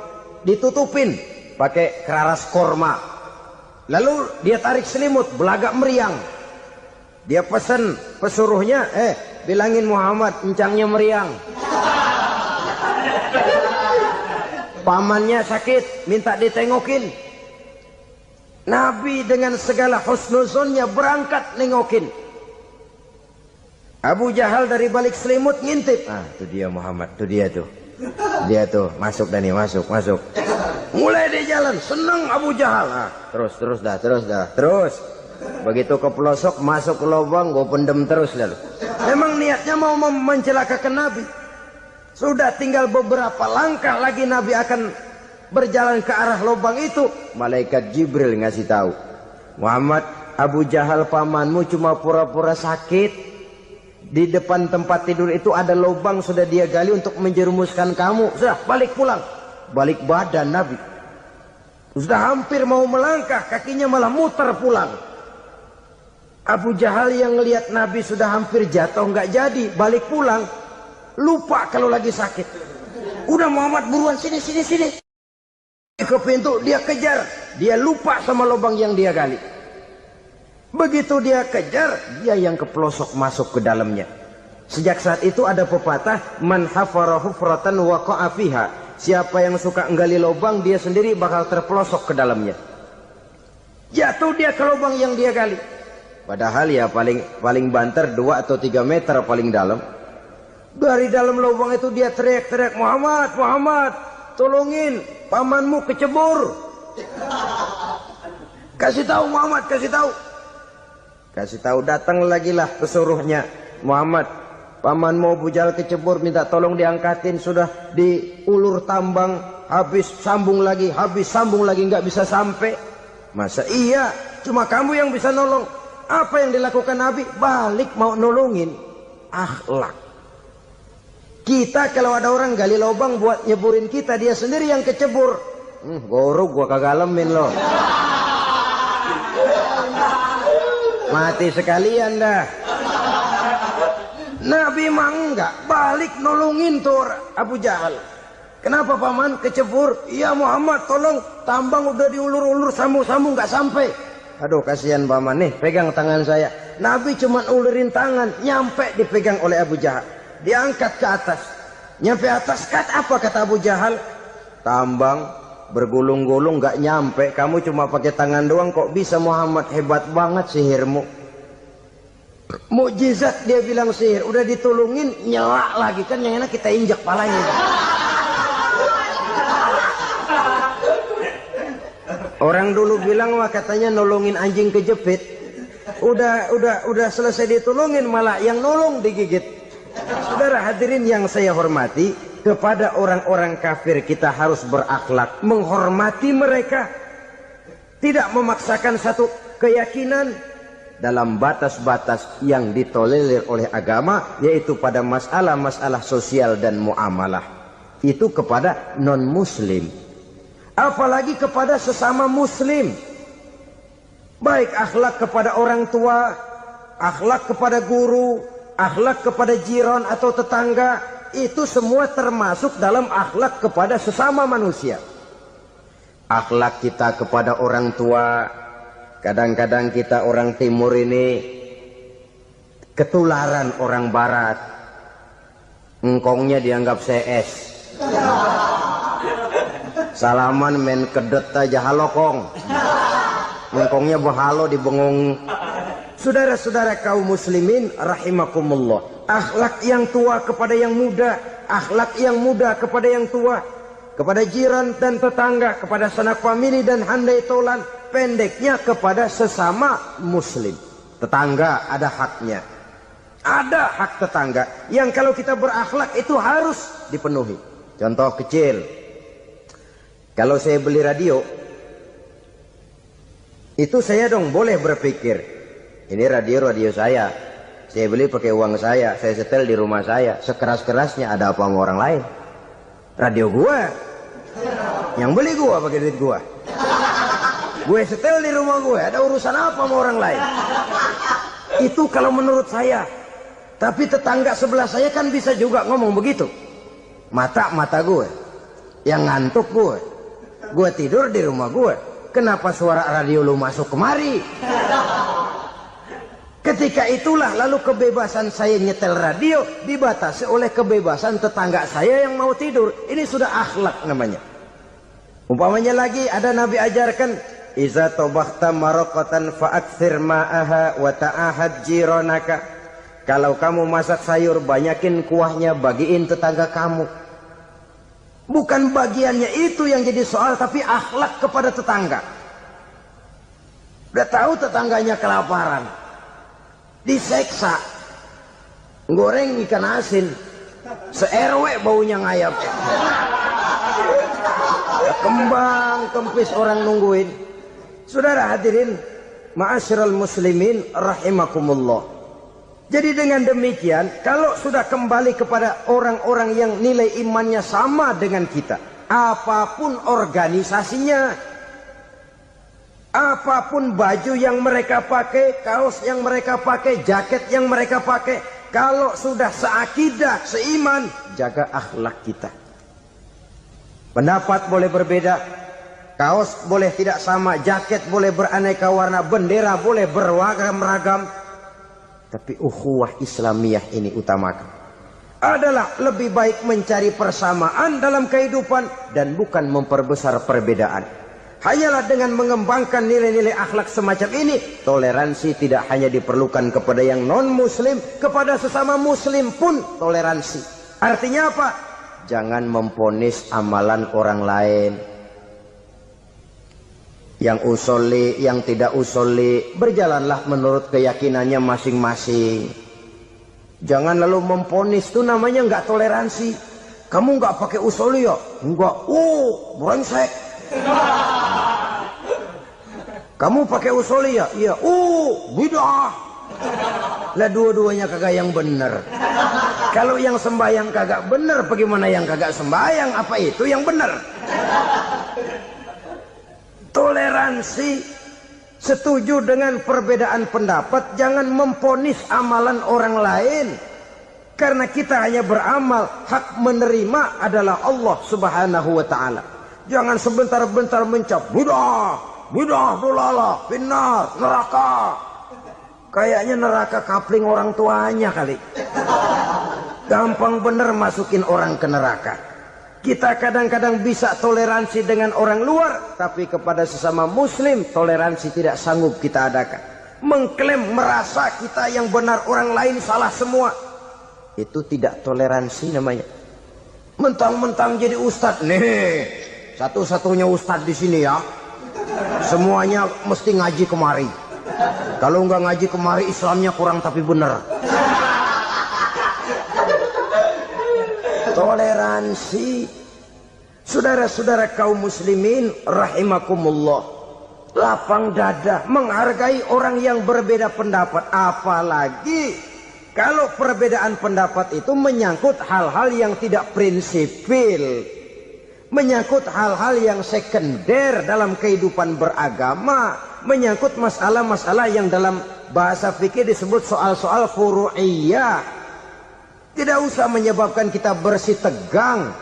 ditutupin pakai keraras korma. Lalu dia tarik selimut, belagak meriang. Dia pesan pesuruhnya, bilangin Muhammad, encangnya meriang. Pamannya sakit, minta ditengokin. Nabi dengan segala husnuzonnya berangkat nengokin. Abu Jahal dari balik selimut ngintip. Itu dia Muhammad, itu dia tuh. Dia tuh, masuk Dani, masuk. Mulai di jalan, senang Abu Jahal. Terus dah. Begitu ke pelosok, masuk ke lubang, gue pendem terus lalu. Memang niatnya mau mencelakakan Nabi. Sudah tinggal beberapa langkah lagi Nabi akan berjalan ke arah lubang itu. Malaikat Jibril ngasih tahu, Muhammad, Abu Jahal pamanmu cuma pura-pura sakit. Di depan tempat tidur itu ada lubang sudah dia gali untuk menjerumuskan kamu. Sudah, balik pulang. Balik badan Nabi. Sudah hampir mau melangkah, kakinya malah muter pulang. Abu Jahal yang ngelihat Nabi sudah hampir jatuh nggak jadi, balik pulang. Lupa kalau lagi sakit. Udah Muhammad buruan sini. Ke pintu dia kejar. Dia lupa sama lubang yang dia gali. Begitu dia kejar, dia yang ke pelosok masuk ke dalamnya. Sejak saat itu ada pepatah, man hafara hufratan waqa'a fiha. Siapa yang suka nggali lubang, dia sendiri bakal terpelosok ke dalamnya. Jatuh dia ke lubang yang dia gali. Padahal ya paling banter 2 atau 3 meter paling dalam. Dari dalam lubang itu dia teriak-teriak, Muhammad, tolongin, pamanmu kecebur. Kasih tahu Muhammad, kasih tahu, datang lagi lah pesuruhnya. Muhammad, pamanmu Abu Jahal kecebur, minta tolong diangkatin. Sudah diulur tambang, habis sambung lagi, nggak bisa sampai. Masa iya, cuma kamu yang bisa nolong. Apa yang dilakukan Nabi? Balik mau nolongin. Akhlak. Kita kalau ada orang gali lubang buat nyeburin kita, dia sendiri yang kecebur. Gorok gua kagak lemin loh. Mati sekalian dah. Nabi mah enggak, balik nolongin tuh Abu Jahal. Kenapa paman kecebur? Iya Muhammad, tolong, tambang udah diulur-ulur, sambung-sambung nggak sampai. Aduh kasihan paman, nih pegang tangan saya. Nabi cuma ulurin tangan, nyampe dipegang oleh Abu Jahal. Diangkat ke atas. Nyampe atas, apa kata Abu Jahal? Tambang bergulung-gulung nggak nyampe, kamu cuma pakai tangan doang kok bisa Muhammad, hebat banget sihirmu. Mukjizat dia bilang sihir, udah ditolongin nyelak lagi, kan yang enak kita injak palanya. Orang dulu bilang wah katanya nolongin anjing kejepit. Udah selesai ditolongin malah yang nolong digigit. Saudara hadirin yang saya hormati, kepada orang-orang kafir kita harus berakhlak, menghormati mereka. Tidak memaksakan satu keyakinan dalam batas-batas yang ditolerir oleh agama, yaitu pada masalah-masalah sosial dan muamalah. Itu kepada non-muslim. Apalagi kepada sesama muslim. Baik akhlak kepada orang tua, akhlak kepada guru, akhlak kepada jiran atau tetangga, itu semua termasuk dalam akhlak kepada sesama manusia. Akhlak kita kepada orang tua, kadang-kadang kita orang timur ini ketularan orang barat. Engkongnya dianggap CS. Salaman main kedet aja halokong. Engkongnya bahalo dibengong. Saudara-saudara kaum muslimin rahimakumullah, akhlak yang tua kepada yang muda, akhlak yang muda kepada yang tua, kepada jiran dan tetangga, kepada sanak famili dan handai tolan, pendeknya kepada sesama muslim. Tetangga ada haknya. Ada hak tetangga yang kalau kita berakhlak itu harus dipenuhi. Contoh kecil. Kalau saya beli radio, itu saya dong boleh berpikir, ini radio saya. Saya beli pakai uang saya setel di rumah saya. Sekeras-kerasnya ada apa sama orang lain? Radio gua. Yang beli gua pakai duit gua. Gue setel di rumah gue, ada urusan apa sama orang lain? Itu kalau menurut saya. Tapi tetangga sebelah saya kan bisa juga ngomong begitu. Mata gue, yang ngantuk gue tidur di rumah gue. Kenapa suara radio lu masuk kemari? Ketika itulah lalu kebebasan saya nyetel radio dibatasi oleh kebebasan tetangga saya yang mau tidur. Ini sudah akhlak namanya. Umpamanya lagi ada Nabi ajarkan, iza tobakhta maraqatan fa'akthir ma'aha wa ta'ahad jiranaka. Kalau kamu masak sayur, banyakin kuahnya, bagiin tetangga kamu. Bukan bagiannya itu yang jadi soal, tapi akhlak kepada tetangga. Udah tahu tetangganya kelaparan, diseksa, goreng ikan asin, se-RW baunya ngayap, kembang kempis orang nungguin. Saudara hadirin ma'asyiral muslimin rahimakumullah. Jadi dengan demikian, kalau sudah kembali kepada orang-orang yang nilai imannya sama dengan kita, apapun organisasinya, apapun baju yang mereka pakai, kaos yang mereka pakai, jaket yang mereka pakai, kalau sudah seakidah, seiman, jaga akhlak kita. Pendapat boleh berbeda, kaos boleh tidak sama, jaket boleh beraneka warna, bendera boleh beragam-ragam, tapi ukhuwah Islamiyah ini utamakan. Adalah lebih baik mencari persamaan dalam kehidupan dan bukan memperbesar perbedaan. Hanyalah dengan mengembangkan nilai-nilai akhlak semacam ini, toleransi tidak hanya diperlukan kepada yang non-muslim, kepada sesama muslim pun toleransi. Artinya apa? Jangan memponis amalan orang lain. Yang usolli, yang tidak usolli, berjalanlah menurut keyakinannya masing-masing. Jangan lalu memponis, itu namanya nggak toleransi. Kamu nggak pakai usolli ya? Enggak. Brengsek. Kamu pakai usolli ya? Iya. Bid'ah. Lah dua-duanya kagak yang benar. Kalau yang sembahyang kagak benar, bagaimana yang kagak sembahyang? Apa itu yang benar? Toleransi, setuju dengan perbedaan pendapat, jangan memponis amalan orang lain. Karena kita hanya beramal, hak menerima adalah Allah Subhanahu wa ta'ala. Jangan sebentar-bentar mencap bid'ah, dolalah, finnar, neraka. Kayaknya neraka kapling orang tuanya kali. Gampang bener masukin orang ke neraka. Kita kadang-kadang bisa toleransi dengan orang luar, tapi kepada sesama muslim toleransi tidak sanggup kita adakan. Mengklaim merasa kita yang benar, orang lain salah semua, itu tidak toleransi namanya. Mentang-mentang jadi ustadz, nih satu-satunya ustadz di sini ya, semuanya mesti ngaji kemari. Kalau nggak ngaji kemari Islamnya kurang tapi benar. Toleransi. Saudara-saudara kaum muslimin rahimakumullah, lapang dada, menghargai orang yang berbeda pendapat. Apalagi kalau perbedaan pendapat itu menyangkut hal-hal yang tidak prinsipil, menyangkut hal-hal yang sekunder dalam kehidupan beragama, menyangkut masalah-masalah yang dalam bahasa fikih disebut soal-soal furu'iyah. Tidak usah menyebabkan kita bersih tegang.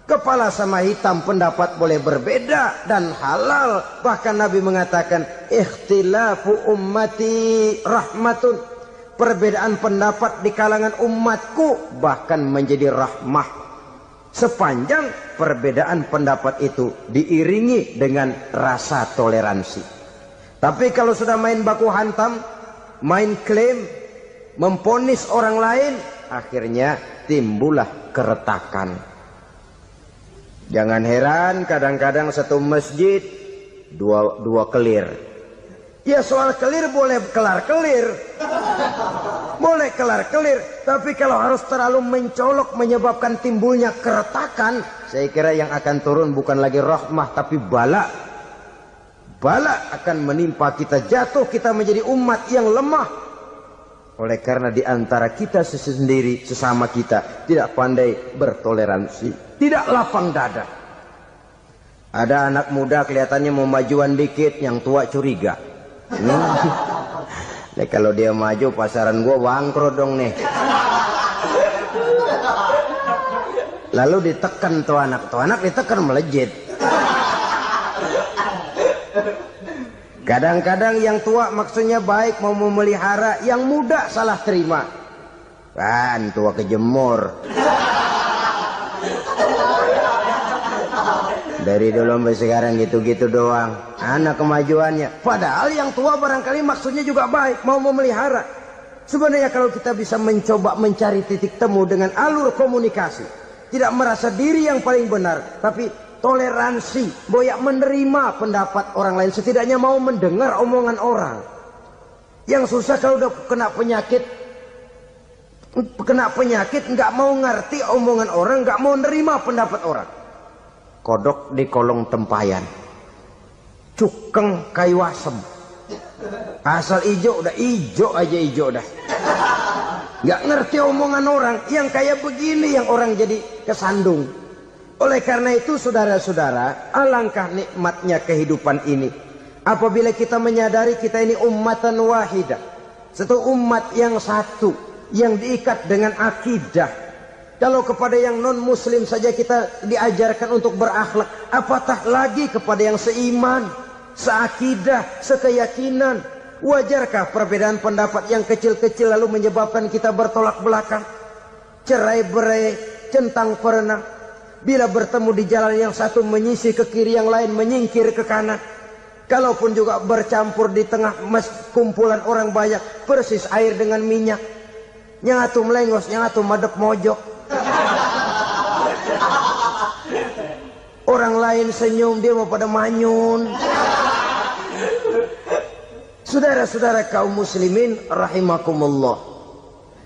Kepala sama hitam pendapat boleh berbeda dan halal. Bahkan Nabi mengatakan, ikhtilafu ummati rahmatun. Perbedaan pendapat di kalangan umatku bahkan menjadi rahmah. Sepanjang perbedaan pendapat itu diiringi dengan rasa toleransi. Tapi kalau sudah main baku hantam, main klaim, memponis orang lain, akhirnya timbullah keretakan. Jangan heran kadang-kadang satu masjid dua kelir. Ya soal kelir boleh kelar-kelir, boleh kelar-kelir. Tapi kalau harus terlalu mencolok menyebabkan timbulnya keretakan, saya kira yang akan turun bukan lagi rahmah tapi bala. Bala akan menimpa kita, jatuh kita menjadi umat yang lemah. Oleh karena di antara kita sendiri, sesama kita tidak pandai bertoleransi, tidak lapang dada. Ada anak muda kelihatannya mau majuan dikit, yang tua curiga. Nah, kalau dia maju pasaran gua bangkrut dong nih. Lalu ditekan tuh anak ditekan melejit. Kadang-kadang yang tua maksudnya baik, mau memelihara, yang muda salah terima. Kan tua kejemur. Dari dulu sampai sekarang gitu-gitu doang. Anak kemajuannya. Padahal yang tua barangkali maksudnya juga baik, mau memelihara. Sebenarnya kalau kita bisa mencoba mencari titik temu dengan alur komunikasi, tidak merasa diri yang paling benar, tapi toleransi, boyak menerima pendapat orang lain, setidaknya mau mendengar omongan orang. Yang susah kalau udah kena penyakit nggak mau ngerti omongan orang, nggak mau nerima pendapat orang. Kodok di kolong tempayan, cukeng kayu asem, asal ijo udah ijo aja ijo dah. Nggak ngerti omongan orang, yang kayak begini yang orang jadi kesandung. Oleh karena itu saudara-saudara, alangkah nikmatnya kehidupan ini apabila kita menyadari kita ini ummatan wahidah, satu umat yang satu, yang diikat dengan akidah. Kalau kepada yang non muslim saja kita diajarkan untuk berakhlak, apatah lagi kepada yang seiman, seakidah, sekeyakinan. Wajarkah perbedaan pendapat yang kecil-kecil lalu menyebabkan kita bertolak belakang, cerai-berai, centang perenang? Bila bertemu di jalan yang satu menyisih ke kiri, yang lain menyingkir ke kanan. Kalaupun juga bercampur di tengah kumpulan orang banyak, persis air dengan minyak. Yang atu melengos, yang atu madep mojok. Orang lain senyum, dia mau pada manyun. Saudara-saudara kaum muslimin rahimakumullah,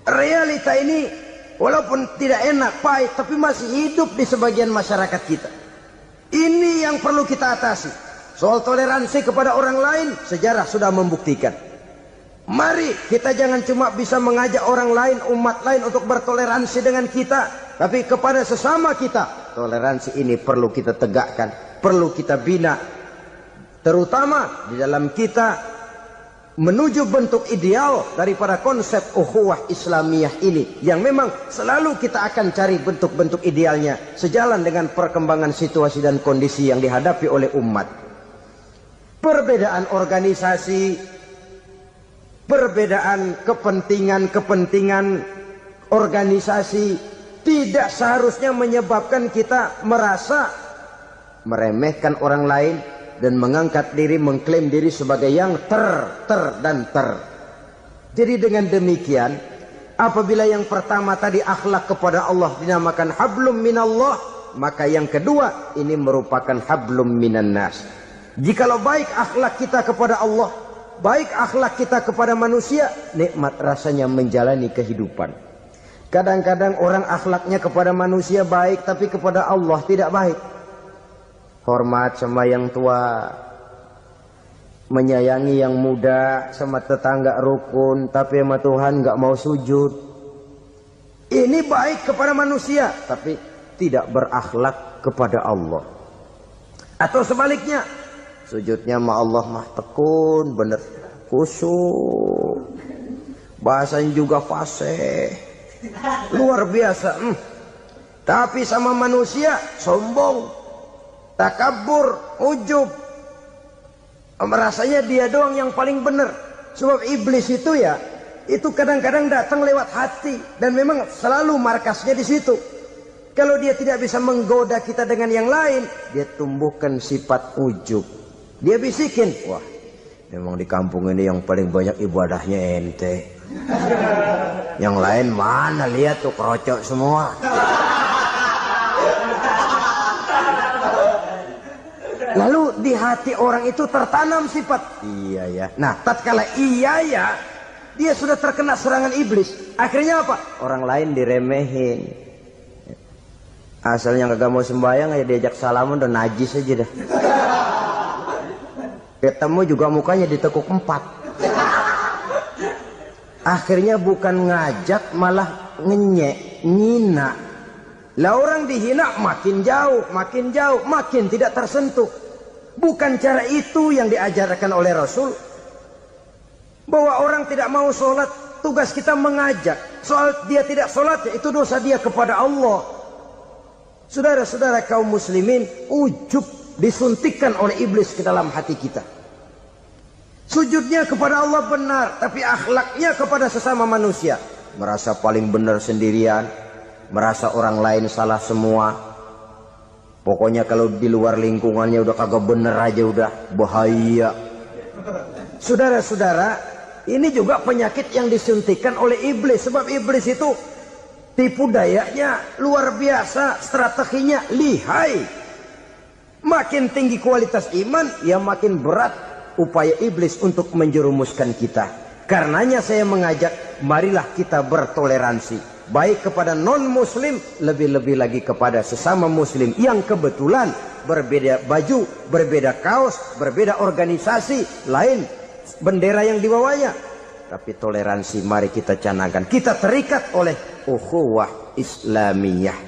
realita ini walaupun tidak enak, pahit, tapi masih hidup di sebagian masyarakat kita. Ini yang perlu kita atasi. Soal toleransi kepada orang lain, sejarah sudah membuktikan. Mari kita jangan cuma bisa mengajak orang lain, umat lain untuk bertoleransi dengan kita, tapi kepada sesama kita. Toleransi ini perlu kita tegakkan, perlu kita bina. Terutama di dalam kita menuju bentuk ideal daripada konsep ukhuwah Islamiyah ini, yang memang selalu kita akan cari bentuk-bentuk idealnya sejalan dengan perkembangan situasi dan kondisi yang dihadapi oleh umat. Perbedaan organisasi, perbedaan kepentingan organisasi tidak seharusnya menyebabkan kita merasa meremehkan orang lain dan mengangkat diri, mengklaim diri sebagai yang ter. Jadi dengan demikian, apabila yang pertama tadi akhlak kepada Allah dinamakan hablum minallah, maka yang kedua ini merupakan hablum minan nas. Jikalau baik akhlak kita kepada Allah, baik akhlak kita kepada manusia, nikmat rasanya menjalani kehidupan. Kadang-kadang orang akhlaknya kepada manusia baik, tapi kepada Allah tidak baik. Hormat sama yang tua, menyayangi yang muda, sama tetangga rukun, tapi sama Tuhan nggak mau sujud. Ini baik kepada manusia, tapi tidak berakhlak kepada Allah. Atau sebaliknya, sujudnya sama Allah mah tekun, bener khusyuk, bahasanya juga fasih, luar biasa. Tapi sama manusia sombong, takabur, ujub, merasanya dia doang yang paling benar. Sebab iblis itu ya, itu kadang-kadang datang lewat hati, dan memang selalu markasnya di situ. Kalau dia tidak bisa menggoda kita dengan yang lain, dia tumbuhkan sifat ujub. Dia bisikin, wah, memang di kampung ini yang paling banyak ibadahnya ente. Yang lain mana, lihat tuh kerocok semua. Lalu di hati orang itu tertanam sifat iya ya. Nah, tatkala iya ya, dia sudah terkena serangan iblis. Akhirnya apa? Orang lain diremehin. Asalnya kagak mau sembahyang ya diajak salaman udah najis aja dah. Ketemu juga mukanya ditekuk 4. Akhirnya bukan ngajak malah ngenyek, ngina. Lah orang dihina makin jauh, makin tidak tersentuh. Bukan cara itu yang diajarkan oleh Rasul. Bahwa orang tidak mau sholat, tugas kita mengajak. Soal dia tidak sholat, itu dosa dia kepada Allah. Saudara-saudara kaum muslimin, ujub disuntikkan oleh iblis ke dalam hati kita. Sujudnya kepada Allah benar, tapi akhlaknya kepada sesama manusia. Merasa paling benar sendirian, merasa orang lain salah semua. Pokoknya kalau di luar lingkungannya udah kagak bener aja udah bahaya. Saudara-saudara, ini juga penyakit yang disuntikan oleh iblis. Sebab iblis itu tipu dayanya luar biasa, strateginya lihai. Makin tinggi kualitas iman, ya makin berat upaya iblis untuk menjerumuskan kita. Karenanya saya mengajak, marilah kita bertoleransi. Baik kepada non-muslim, lebih-lebih lagi kepada sesama muslim yang kebetulan berbeda baju, berbeda kaos, berbeda organisasi, lain bendera yang dibawanya. Tapi toleransi mari kita canangkan. Kita terikat oleh ukhuwah Islamiyah.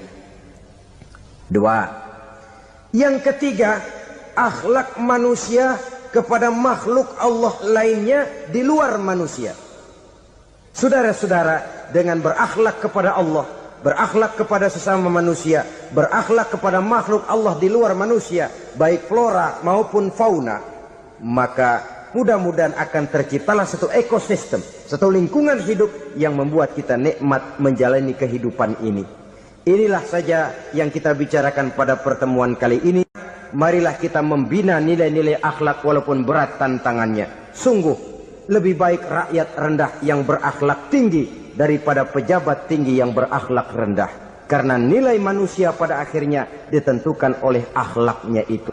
2. Yang ketiga, akhlak manusia kepada makhluk Allah lainnya di luar manusia. Saudara-saudara, dengan berakhlak kepada Allah, berakhlak kepada sesama manusia, berakhlak kepada makhluk Allah di luar manusia, baik flora maupun fauna, maka mudah-mudahan akan terciptalah satu ekosistem, satu lingkungan hidup yang membuat kita nikmat menjalani kehidupan ini. Inilah saja yang kita bicarakan pada pertemuan kali ini. Marilah kita membina nilai-nilai akhlak walaupun berat tantangannya. Sungguh lebih baik rakyat rendah yang berakhlak tinggi daripada pejabat tinggi yang berakhlak rendah. Karena nilai manusia pada akhirnya ditentukan oleh akhlaknya itu.